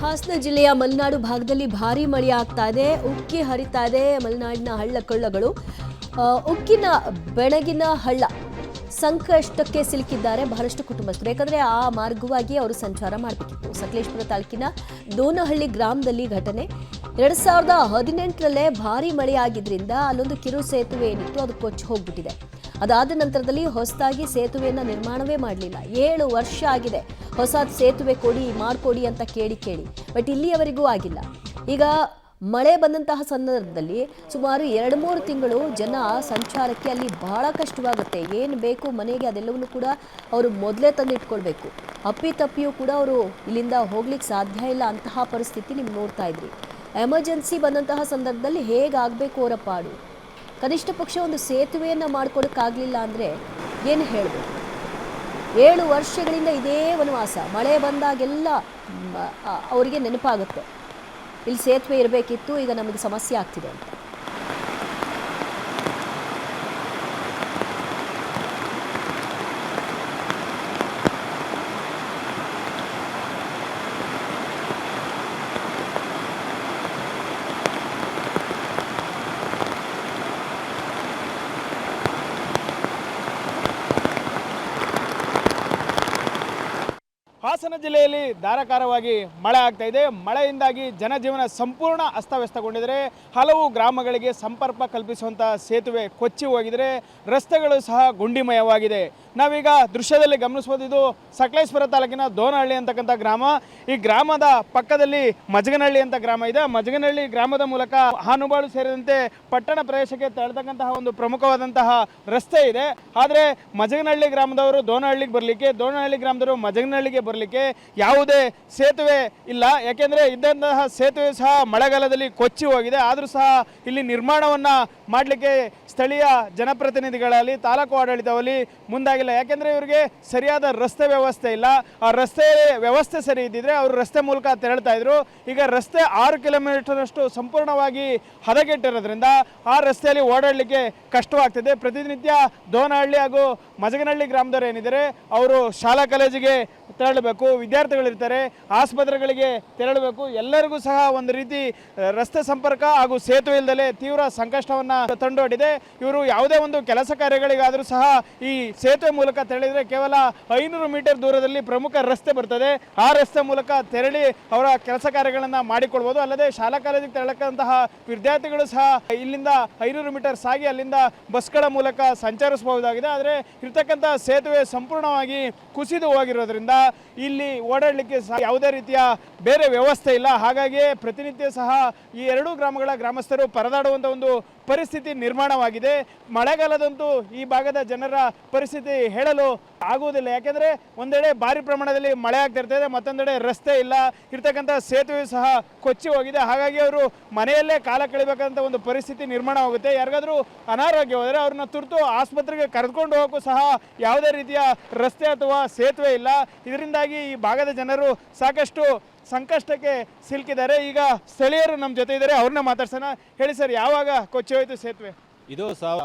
ಹಾಸನ ಜಿಲ್ಲೆಯ ಮಲೆನಾಡು ಭಾಗದಲ್ಲಿ ಭಾರೀ ಮಳೆ ಆಗ್ತಾ ಇದೆ. ಉಕ್ಕಿ ಹರಿತಾ ಇದೆ ಮಲೆನಾಡಿನ ಹಳ್ಳ ಕೊಳ್ಳಗಳು. ಉಕ್ಕಿನ ಬೆಳಗಿನ ಹಳ್ಳ ಸಂಕಷ್ಟಕ್ಕೆ ಸಿಲುಕಿದ್ದಾರೆ ಬಹಳಷ್ಟು ಕುಟುಂಬಸ್ಥರು. ಯಾಕಂದ್ರೆ ಆ ಮಾರ್ಗವಾಗಿ ಅವರು ಸಂಚಾರ ಮಾಡಬೇಕಿತ್ತು. ಸಕಲೇಶಪುರ ತಾಲೂಕಿನ ದೋನಹಳ್ಳಿ ಗ್ರಾಮದಲ್ಲಿ ಘಟನೆ. 2018ರಲ್ಲೇ ಭಾರೀ ಮಳೆ ಆಗಿದ್ರಿಂದ ಅಲ್ಲೊಂದು ಕಿರು ಸೇತುವೆ ಏನಿತ್ತು ಅದು ಕೊಚ್ಚಿ ಹೋಗ್ಬಿಟ್ಟಿದೆ. ಅದಾದ ನಂತರದಲ್ಲಿ ಹೊಸದಾಗಿ ಸೇತುವೆಯನ್ನು ನಿರ್ಮಾಣವೇ ಮಾಡಲಿಲ್ಲ. 7 ವರ್ಷ ಆಗಿದೆ ಹೊಸ ಸೇತುವೆ ಮಾಡಿಕೊಡಿ ಅಂತ ಕೇಳಿ ಬಟ್ ಇಲ್ಲಿಯವರೆಗೂ ಆಗಿಲ್ಲ. ಈಗ ಮಳೆ ಬಂದಂತಹ ಸಂದರ್ಭದಲ್ಲಿ ಸುಮಾರು 2-3 ತಿಂಗಳು ಜನ ಸಂಚಾರಕ್ಕೆ ಅಲ್ಲಿ ಬಹಳ ಕಷ್ಟವಾಗುತ್ತೆ. ಏನು ಬೇಕು ಮನೆಗೆ ಅದೆಲ್ಲವನ್ನೂ ಕೂಡ ಅವರು ಮೊದಲೇ ತಂದಿಟ್ಕೊಳ್ಬೇಕು. ಅಪ್ಪಿತಪ್ಪಿಯೂ ಕೂಡ ಅವರು ಇಲ್ಲಿಂದ ಹೋಗ್ಲಿಕ್ಕೆ ಸಾಧ್ಯ ಇಲ್ಲ. ಅಂತಹ ಪರಿಸ್ಥಿತಿ ನೀವು ನೋಡ್ತಾ ಇದ್ರಿ. ಎಮರ್ಜೆನ್ಸಿ ಬಂದಂತಹ ಸಂದರ್ಭದಲ್ಲಿ ಹೇಗಾಗಬೇಕು ಅವರ ಪಾಡು. ಕನಿಷ್ಠ ಪಕ್ಷ ಒಂದು ಸೇತುವೆಯನ್ನು ಮಾಡ್ಕೊಡೋಕ್ಕಾಗಲಿಲ್ಲ ಅಂದರೆ ಏನು ಹೇಳಬೇಕು. 7 ವರ್ಷಗಳಿಂದ ಇದೇ ವನವಾಸ. ಮಳೆ ಬಂದಾಗೆಲ್ಲ ಅವರಿಗೆ ನೆನಪಾಗುತ್ತೆ, ಇಲ್ಲಿ ಸೇತುವೆ ಇರಬೇಕಿತ್ತು, ಈಗ ನಮಗೆ ಸಮಸ್ಯೆ ಆಗ್ತಿದೆ ಅಂತ. ಹಾಸನ ಜಿಲ್ಲೆಯಲ್ಲಿ ಧಾರಾಕಾರವಾಗಿ ಮಳೆ ಆಗ್ತಾ ಇದೆ. ಮಳೆಯಿಂದಾಗಿ ಜನಜೀವನ ಸಂಪೂರ್ಣ ಅಸ್ತವ್ಯಸ್ತಗೊಂಡಿದೆ. ಹಲವು ಗ್ರಾಮಗಳಿಗೆ ಸಂಪರ್ಕ ಕಲ್ಪಿಸುವಂಥ ಸೇತುವೆ ಕೊಚ್ಚಿ ಹೋಗಿದ್ರೆ, ರಸ್ತೆಗಳು ಸಹ ಗುಂಡಿಮಯವಾಗಿದೆ. ನಾವೀಗ ದೃಶ್ಯದಲ್ಲಿ ಗಮನಿಸಬಹುದು, ಇದು ಸಕಲೇಶಪುರ ತಾಲೂಕಿನ ದೋನಹಳ್ಳಿ ಅಂತಕ್ಕಂಥ ಗ್ರಾಮ. ಈ ಗ್ರಾಮದ ಪಕ್ಕದಲ್ಲಿ ಮಜಗನಹಳ್ಳಿ ಅಂತ ಗ್ರಾಮ ಇದೆ. ಮಜಗನಹಳ್ಳಿ ಗ್ರಾಮದ ಮೂಲಕ ಹಾನುಬಾಳು ಸೇರಿದಂತೆ ಪಟ್ಟಣ ಪ್ರದೇಶಕ್ಕೆ ತೆರಳತಕ್ಕಂತಹ ಒಂದು ಪ್ರಮುಖವಾದಂತಹ ರಸ್ತೆ ಇದೆ. ಆದರೆ ಮಜಗನಹಳ್ಳಿ ಗ್ರಾಮದವರು ದೋನಹಳ್ಳಿಗೆ ಬರಲಿಕ್ಕೆ, ದೋನಹಳ್ಳಿ ಗ್ರಾಮದವರು ಮಜಗನಹಳ್ಳಿಗೆ ಬರಲಿಕ್ಕೆ ಯಾವುದೇ ಸೇತುವೆ ಇಲ್ಲ. ಯಾಕೆಂದರೆ ಇದ್ದಂತಹ ಸೇತುವೆ ಸಹ ಮಳೆಗಾಲದಲ್ಲಿ ಕೊಚ್ಚಿ ಹೋಗಿದೆ. ಆದರೂ ಸಹ ಇಲ್ಲಿ ನಿರ್ಮಾಣವನ್ನು ಮಾಡಲಿಕ್ಕೆ ಸ್ಥಳೀಯ ಜನಪ್ರತಿನಿಧಿಗಳಲ್ಲಿ, ತಾಲೂಕು ಆಡಳಿತದಲ್ಲಿ ಮುಂದಾಗಿಲ್ಲ. ಯಾಕೆಂದರೆ ಇವರಿಗೆ ಸರಿಯಾದ ರಸ್ತೆ ವ್ಯವಸ್ಥೆ ಇಲ್ಲ. ಆ ರಸ್ತೆ ವ್ಯವಸ್ಥೆ ಸರಿ ಇದ್ದಿದ್ರೆ ಅವರು ರಸ್ತೆ ಮೂಲಕ ತೆರಳ್ತಾ ಇದ್ರು. ಈಗ ರಸ್ತೆ 6 ಕಿಲೋಮೀಟರ್ನಷ್ಟು ಸಂಪೂರ್ಣವಾಗಿ ಹದಗೆಟ್ಟಿರೋದ್ರಿಂದ ಆ ರಸ್ತೆಯಲ್ಲಿ ಓಡಾಡಲಿಕ್ಕೆ ಕಷ್ಟವಾಗ್ತಿದೆ. ಪ್ರತಿನಿತ್ಯ ದೋನಹಳ್ಳಿ ಹಾಗೂ ಮಜಗನಹಳ್ಳಿ ಗ್ರಾಮದವರು ಏನಿದ್ದಾರೆ ಅವರು ಶಾಲಾ ಕಾಲೇಜಿಗೆ ತೆರಳಬೇಕು, ವಿದ್ಯಾರ್ಥಿಗಳಿರ್ತಾರೆ, ಆಸ್ಪತ್ರೆಗಳಿಗೆ ತೆರಳಬೇಕು. ಎಲ್ಲರಿಗೂ ಸಹ ಒಂದು ರೀತಿ ರಸ್ತೆ ಸಂಪರ್ಕ ಹಾಗೂ ಸೇತುವೆ ಇಲ್ಲದೆ ತೀವ್ರ ಸಂಕಷ್ಟವನ್ನು ತಂದೊಡ್ಡಿದೆ. ಇವರು ಯಾವುದೇ ಒಂದು ಕೆಲಸ ಕಾರ್ಯಗಳಿಗಾದರೂ ಸಹ ಈ ಸೇತುವೆ ಮೂಲಕ ತೆರಳಿದರೆ ಕೇವಲ 500 ಮೀಟರ್ ದೂರದಲ್ಲಿ ಪ್ರಮುಖ ರಸ್ತೆ ಬರ್ತದೆ. ಆ ರಸ್ತೆ ಮೂಲಕ ತೆರಳಿ ಅವರ ಕೆಲಸ ಕಾರ್ಯಗಳನ್ನು ಮಾಡಿಕೊಳ್ಬೋದು. ಅಲ್ಲದೆ ಶಾಲಾ ಕಾಲೇಜಿಗೆ ತೆರಳಕ್ಕಂತಹ ವಿದ್ಯಾರ್ಥಿಗಳು ಸಹ ಇಲ್ಲಿಂದ 500 ಮೀಟರ್ ಸಾಗಿ ಅಲ್ಲಿಂದ ಬಸ್ಗಳ ಮೂಲಕ ಸಂಚರಿಸಬಹುದಾಗಿದೆ. ಆದರೆ ಇರ್ತಕ್ಕಂಥ ಸೇತುವೆ ಸಂಪೂರ್ಣವಾಗಿ ಕುಸಿದು ಹೋಗಿರೋದ್ರಿಂದ ಇಲ್ಲಿ ಓಡಾಡಲಿಕ್ಕೆ ಸಹ ಯಾವುದೇ ರೀತಿಯ ಬೇರೆ ವ್ಯವಸ್ಥೆ ಇಲ್ಲ. ಹಾಗಾಗಿ ಪ್ರತಿನಿತ್ಯ ಸಹ ಈ 2 ಗ್ರಾಮಗಳ ಗ್ರಾಮಸ್ಥರು ಪರದಾಡುವಂಥ ಒಂದು ಪರಿಸ್ಥಿತಿ ನಿರ್ಮಾಣವಾಗಿದೆ. ಮಳೆಗಾಲದಂತೂ ಈ ಭಾಗದ ಜನರ ಪರಿಸ್ಥಿತಿ ಹೇಳಲು ಆಗುವುದಿಲ್ಲ. ಯಾಕೆಂದರೆ ಒಂದೆಡೆ ಭಾರಿ ಪ್ರಮಾಣದಲ್ಲಿ ಮಳೆ ಆಗ್ತಿರ್ತದೆ, ಮತ್ತೊಂದೆಡೆ ರಸ್ತೆ ಇಲ್ಲ, ಇರ್ತಕ್ಕಂಥ ಸೇತುವೆ ಸಹ ಕೊಚ್ಚಿ ಹೋಗಿದೆ. ಹಾಗಾಗಿ ಅವರು ಮನೆಯಲ್ಲೇ ಕಾಲ ಕಳಿಬೇಕಂತ ಒಂದು ಪರಿಸ್ಥಿತಿ ನಿರ್ಮಾಣವಾಗುತ್ತೆ. ಯಾರಿಗಾದರೂ ಅನಾರೋಗ್ಯ ಹೋದರೆ ಅವ್ರನ್ನ ತುರ್ತು ಆಸ್ಪತ್ರೆಗೆ ಕರೆದುಕೊಂಡು ಹೋಗೋಕ್ಕೂ ಸಹ ಯಾವುದೇ ರೀತಿಯ ರಸ್ತೆ ಅಥವಾ ಸೇತುವೆ ಇಲ್ಲ. ಇದರಿಂದಾಗಿ ಈ ಭಾಗದ ಜನರು ಸಾಕಷ್ಟು ಸಂಕಷ್ಟಕ್ಕೆ ಸಿಲುಕಿದ್ದಾರೆ. ಈಗ ಸ್ಥಳೀಯರು ನಮ್ಮ ಜೊತೆ ಇದ್ದಾರೆ, ಅವ್ರನ್ನ ಮಾತಾಡ್ಸೋಣ. ಹೇಳಿ ಸರ್, ಯಾವಾಗ ಕೊಚ್ಚಿ ಹೋಯಿತು ಸೇತುವೆ? ಇದು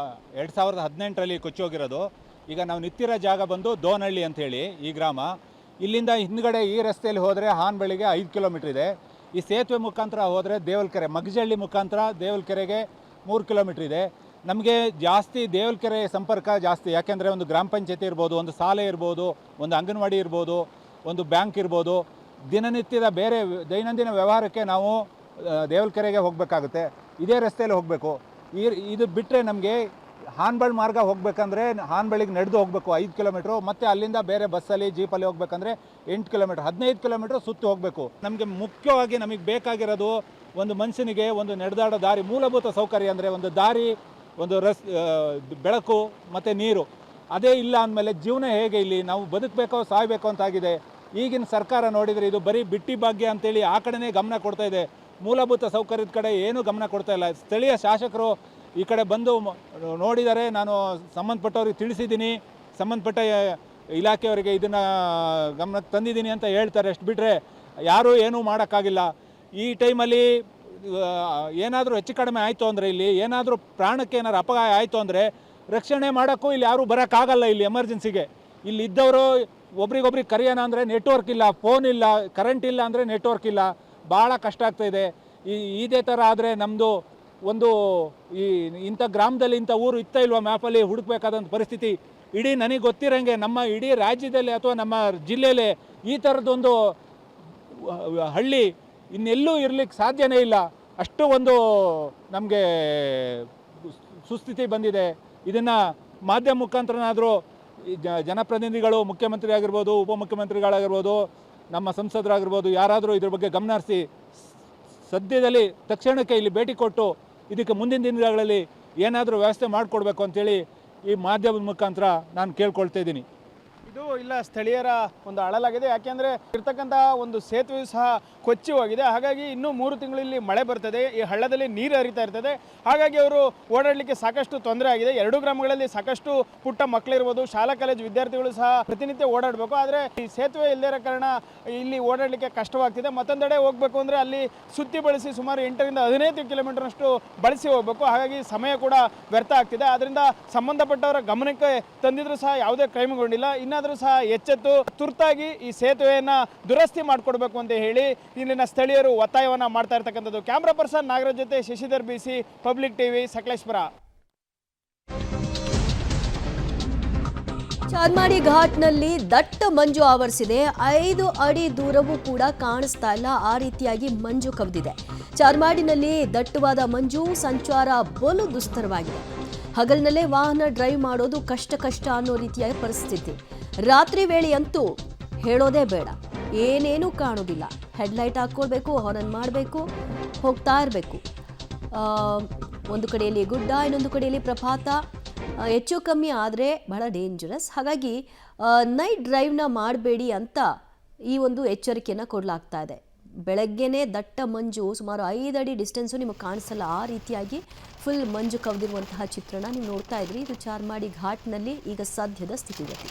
2018ರಲ್ಲಿ ಕೊಚ್ಚಿ ಹೋಗಿರೋದು. ಈಗ ನಾವು ನಿಂತಿರೋ ಜಾಗ ಬಂದು ದೋನಹಳ್ಳಿ ಅಂಥೇಳಿ ಈ ಗ್ರಾಮ. ಇಲ್ಲಿಂದ ಹಿಂದ್ಗಡೆ ಈ ರಸ್ತೆಯಲ್ಲಿ ಹೋದರೆ ಹಾನಬಳ್ಳಿಗೆ 5 ಕಿಲೋಮೀಟ್ರ್ ಇದೆ. ಈ ಸೇತುವೆ ಮುಖಾಂತರ ಹೋದರೆ ದೇವಲಕೆರೆ, ಮಗಜಹಳ್ಳಿ ಮುಖಾಂತರ ದೇವಲಕೆರೆಗೆ 3 ಕಿಲೋಮೀಟ್ರ್ ಇದೆ. ನಮಗೆ ಜಾಸ್ತಿ ದೇವಲಕೆರೆ ಸಂಪರ್ಕ ಜಾಸ್ತಿ. ಯಾಕೆಂದರೆ ಒಂದು ಗ್ರಾಮ ಪಂಚಾಯತಿ ಇರ್ಬೋದು, ಒಂದು ಶಾಲೆ ಇರ್ಬೋದು, ಒಂದು ಅಂಗನವಾಡಿ ಇರ್ಬೋದು, ಒಂದು ಬ್ಯಾಂಕ್ ಇರ್ಬೋದು. ದಿನನಿತ್ಯದ ಬೇರೆ ದೈನಂದಿನ ವ್ಯವಹಾರಕ್ಕೆ ನಾವು ದೇವಲಕೆರೆಗೆ ಹೋಗಬೇಕಾಗುತ್ತೆ. ಇದೇ ರಸ್ತೆಯಲ್ಲಿ ಹೋಗಬೇಕು. ಇದು ಬಿಟ್ಟರೆ ನಮಗೆ ಹಾನಬಾಳು ಮಾರ್ಗ ಹೋಗಬೇಕಂದ್ರೆ ಹಾನಬಳ್ಳಿಗೆ ನಡೆದು ಹೋಗಬೇಕು 5 ಕಿಲೋಮೀಟ್ರು. ಮತ್ತು ಅಲ್ಲಿಂದ ಬೇರೆ ಬಸ್ಸಲ್ಲಿ ಜೀಪಲ್ಲಿ ಹೋಗ್ಬೇಕಂದ್ರೆ 8 ಕಿಲೋಮೀಟ್ರ್, 15 ಕಿಲೋಮೀಟ್ರ್ ಸುತ್ತು ಹೋಗಬೇಕು. ನಮಗೆ ಮುಖ್ಯವಾಗಿ ನಮಗೆ ಬೇಕಾಗಿರೋದು ಒಂದು ಮನುಷ್ಯನಿಗೆ ಒಂದು ನಡೆದಾಡೋ ದಾರಿ, ಮೂಲಭೂತ ಸೌಕರ್ಯ. ಅಂದರೆ ಒಂದು ದಾರಿ, ಒಂದು ಬೆಳಕು ಮತ್ತು ನೀರು. ಅದೇ ಇಲ್ಲ ಅಂದಮೇಲೆ ಜೀವನ ಹೇಗೆ? ಇಲ್ಲಿ ನಾವು ಬದುಕಬೇಕೋ ಸಾಯಬೇಕು ಅಂತಾಗಿದೆ. ಈಗಿನ ಸರ್ಕಾರ ನೋಡಿದರೆ ಇದು ಬರೀ ಬಿಟ್ಟಿ ಭಾಗ್ಯ ಅಂತೇಳಿ ಆ ಕಡೆನೇ ಗಮನ ಕೊಡ್ತಾ ಇದೆ. ಮೂಲಭೂತ ಸೌಕರ್ಯದ ಕಡೆ ಏನೂ ಗಮನ ಕೊಡ್ತಾ ಇಲ್ಲ. ಸ್ಥಳೀಯ ಶಾಸಕರು ಈ ಕಡೆ ಬಂದು ನೋಡಿದ್ದಾರೆ, ನಾನು ಸಂಬಂಧಪಟ್ಟವ್ರಿಗೆ ತಿಳಿಸಿದ್ದೀನಿ, ಸಂಬಂಧಪಟ್ಟ ಇಲಾಖೆಯವರಿಗೆ ಇದನ್ನು ಗಮನಕ್ಕೆ ತಂದಿದ್ದೀನಿ ಅಂತ ಹೇಳ್ತಾರೆ. ಅಷ್ಟು ಬಿಟ್ಟರೆ ಯಾರೂ ಏನೂ ಮಾಡೋಕ್ಕಾಗಿಲ್ಲ. ಈ ಟೈಮಲ್ಲಿ ಏನಾದರೂ ಹೆಚ್ಚು ಕಡಿಮೆ ಆಯಿತು ಅಂದರೆ, ಇಲ್ಲಿ ಏನಾದರೂ ಪ್ರಾಣಕ್ಕೆ ಏನಾದ್ರು ಅಪಾಯ ಆಯಿತು ಅಂದರೆ ರಕ್ಷಣೆ ಮಾಡೋಕ್ಕೂ ಇಲ್ಲಿ ಯಾರೂ ಬರೋಕ್ಕಾಗಲ್ಲ. ಇಲ್ಲಿ ಎಮರ್ಜೆನ್ಸಿಗೆ ಇಲ್ಲಿದ್ದವರು ಒಬ್ರಿಗೊಬ್ರಿಗೆ ಕರೆಯೋಣ ಅಂದರೆ ನೆಟ್ವರ್ಕ್ ಇಲ್ಲ, ಫೋನ್ ಇಲ್ಲ, ಕರೆಂಟ್ ಇಲ್ಲ ಅಂದರೆ ನೆಟ್ವರ್ಕ್ ಇಲ್ಲ. ಭಾಳ ಕಷ್ಟ ಆಗ್ತಾಯಿದೆ. ಇದೇ ಥರ ಆದರೆ ನಮ್ಮದು ಒಂದು ಇಂಥ ಗ್ರಾಮದಲ್ಲಿ ಇಂಥ ಊರು ಇತ್ತ ಇಲ್ವಾ ಮ್ಯಾಪಲ್ಲಿ ಹುಡುಕಬೇಕಾದಂಥ ಪರಿಸ್ಥಿತಿ. ಇಡೀ ನನಗೆ ಗೊತ್ತಿರೋಂಗೆ ನಮ್ಮ ಇಡೀ ರಾಜ್ಯದಲ್ಲಿ ಅಥವಾ ನಮ್ಮ ಜಿಲ್ಲೆಯಲ್ಲಿ ಈ ಥರದ್ದೊಂದು ಹಳ್ಳಿ ಇನ್ನೆಲ್ಲೂ ಇರಲಿಕ್ಕೆ ಸಾಧ್ಯನೇ ಇಲ್ಲ. ಅಷ್ಟು ಒಂದು ನಮಗೆ ಸುಸ್ಥಿತಿ ಬಂದಿದೆ. ಇದನ್ನು ಮಾಧ್ಯಮ ಮುಖಾಂತರನಾದರೂ ಜನಪ್ರತಿನಿಧಿಗಳು, ಮುಖ್ಯಮಂತ್ರಿ ಆಗಿರ್ಬೋದು, ಉಪಮುಖ್ಯಮಂತ್ರಿಗಳಾಗಿರ್ಬೋದು, ನಮ್ಮ ಸಂಸದರಾಗಿರ್ಬೋದು, ಯಾರಾದರೂ ಇದ್ರ ಬಗ್ಗೆ ಗಮನ ಹರಿಸಿ ಸದ್ಯದಲ್ಲಿ ತಕ್ಷಣಕ್ಕೆ ಇಲ್ಲಿ ಭೇಟಿ ಕೊಟ್ಟು ಇದಕ್ಕೆ ಮುಂದಿನ ದಿನಗಳಲ್ಲಿ ಏನಾದರೂ ವ್ಯವಸ್ಥೆ ಮಾಡಿಕೊಡ್ಬೇಕು ಅಂತೇಳಿ ಈ ಮಾಧ್ಯಮದ ಮುಖಾಂತರ ನಾನು ಕೇಳ್ಕೊಳ್ತಾ ಇದ್ದೀನಿ. ಇದು ಇಲ್ಲ ಸ್ಥಳೀಯರ ಒಂದು ಅಳಲಾಗಿದೆ. ಯಾಕೆಂದರೆ ಇರ್ತಕ್ಕಂಥ ಒಂದು ಸೇತುವೆ ಸಹ ಕೊಚ್ಚಿ ಹೋಗಿದೆ. ಹಾಗಾಗಿ ಇನ್ನೂ 3 ತಿಂಗಳು ಇಲ್ಲಿ ಮಳೆ ಬರ್ತದೆ, ಈ ಹಳ್ಳದಲ್ಲಿ ನೀರು ಹರಿತಾ ಇರ್ತದೆ. ಹಾಗಾಗಿ ಅವರು ಓಡಾಡಲಿಕ್ಕೆ ಸಾಕಷ್ಟು ತೊಂದರೆ ಆಗಿದೆ. 2 ಗ್ರಾಮಗಳಲ್ಲಿ ಸಾಕಷ್ಟು ಪುಟ್ಟ ಮಕ್ಕಳಿರ್ಬೋದು, ಶಾಲಾ ಕಾಲೇಜು ವಿದ್ಯಾರ್ಥಿಗಳು ಸಹ ಪ್ರತಿನಿತ್ಯ ಓಡಾಡಬೇಕು. ಆದರೆ ಈ ಸೇತುವೆ ಇಲ್ಲದೇ ಇರೋ ಕಾರಣ ಇಲ್ಲಿ ಓಡಾಡಲಿಕ್ಕೆ ಕಷ್ಟವಾಗ್ತಿದೆ. ಮತ್ತೊಂದೆಡೆ ಹೋಗಬೇಕು ಅಂದರೆ ಅಲ್ಲಿ ಸುತ್ತಿ ಬಳಸಿ ಸುಮಾರು 8 ರಿಂದ 15 ಕಿಲೋಮೀಟರ್ನಷ್ಟು ಬಳಸಿ ಹೋಗಬೇಕು. ಹಾಗಾಗಿ ಸಮಯ ಕೂಡ ವ್ಯರ್ಥ ಆಗ್ತಿದೆ. ಆದ್ದರಿಂದ ಸಂಬಂಧಪಟ್ಟವರ ಗಮನಕ್ಕೆ ತಂದಿದ್ರು ಸಹ ಯಾವುದೇ ಕ್ರಮಗೊಂಡಿಲ್ಲ. ಇನ್ನಾದರೂ ಸಹ ಎಚ್ಚೆತ್ತು ತುರ್ತಾಗಿ ಈ ಸೇತುವೆಯನ್ನು ದುರಸ್ತಿ ಮಾಡಿಕೊಡ್ಬೇಕು ಅಂತ ಹೇಳಿ ಇಲ್ಲಿನ ಸ್ಥಳೀಯರು ಒತ್ತಾಯವನ್ನು ಮಾಡ್ತಾ ಇರ್ತಕ್ಕಂಥದ್ದು. ಕ್ಯಾಮ್ರಾ ಪರ್ಸನ್ ನಾಗರಾಜ್ ಜೊತೆ ಶಶಿಧರ್ ಬಿಸಿ, ಪಬ್ಲಿಕ್ ಟಿವಿ, ಸಕಲೇಶ್ಪುರ. ಚಾರ್ಮಾಡಿ ಘಾಟ್ನಲ್ಲಿ ದಟ್ಟ ಮಂಜು ಆವರಿಸಿದೆ. 5 ಅಡಿ ದೂರವೂ ಕೂಡ ಕಾಣಿಸ್ತಾ ಇಲ್ಲ, ಆ ರೀತಿಯಾಗಿ ಮಂಜು ಕವಿದಿದೆ. ಚಾರ್ಮಾಡಿನಲ್ಲಿ ದಟ್ಟವಾದ ಮಂಜು, ಸಂಚಾರ ಬಲು ದುಸ್ತರವಾಗಿದೆ. ಹಗಲಿನಲ್ಲೇ ವಾಹನ ಡ್ರೈವ್ ಮಾಡೋದು ಕಷ್ಟ ಅನ್ನೋ ರೀತಿಯ ಪರಿಸ್ಥಿತಿ. ರಾತ್ರಿ ವೇಳೆಯಂತೂ ಹೇಳೋದೇ ಬೇಡ, ಏನೇನೂ ಕಾಣೋದಿಲ್ಲ. ಹೆಡ್ಲೈಟ್ ಹಾಕ್ಕೊಳ್ಬೇಕು, ಹಾರನ್ ಮಾಡಬೇಕು, ಹೋಗ್ತಾ ಇರಬೇಕು. ಒಂದು ಕಡೆಯಲ್ಲಿ ಗುಡ್ಡ, ಇನ್ನೊಂದು ಕಡೆಯಲ್ಲಿ ಪ್ರಪಾತ. ಹೆಚ್ಚು ಕಮ್ಮಿ ಆದರೆ ಬಹಳ ಡೇಂಜರಸ್. ಹಾಗಾಗಿ ನೈಟ್ ಡ್ರೈವ್ನ ಮಾಡಬೇಡಿ ಅಂತ ಈ ಒಂದು ಎಚ್ಚರಿಕೆಯನ್ನು ಕೊಡಲಾಗ್ತಾ ಇದೆ. ಬೆಳಗ್ಗೆನೇ ದಟ್ಟ ಮಂಜು, ಸುಮಾರು 5 ಅಡಿ ಡಿಸ್ಟೆನ್ಸು ನಿಮಗೆ ಕಾಣಿಸಲ್ಲ, ಆ ರೀತಿಯಾಗಿ ಫುಲ್ ಮಂಜು ಕವಿದಿರುವಂತಹ ಚಿತ್ರಣ ನೀವು ನೋಡ್ತಾ ಇದ್ರಿ. ಇದು ಚಾರ್ಮಾಡಿ ಘಾಟ್ನಲ್ಲಿ ಈಗ ಸದ್ಯದ ಸ್ಥಿತಿಗತಿ.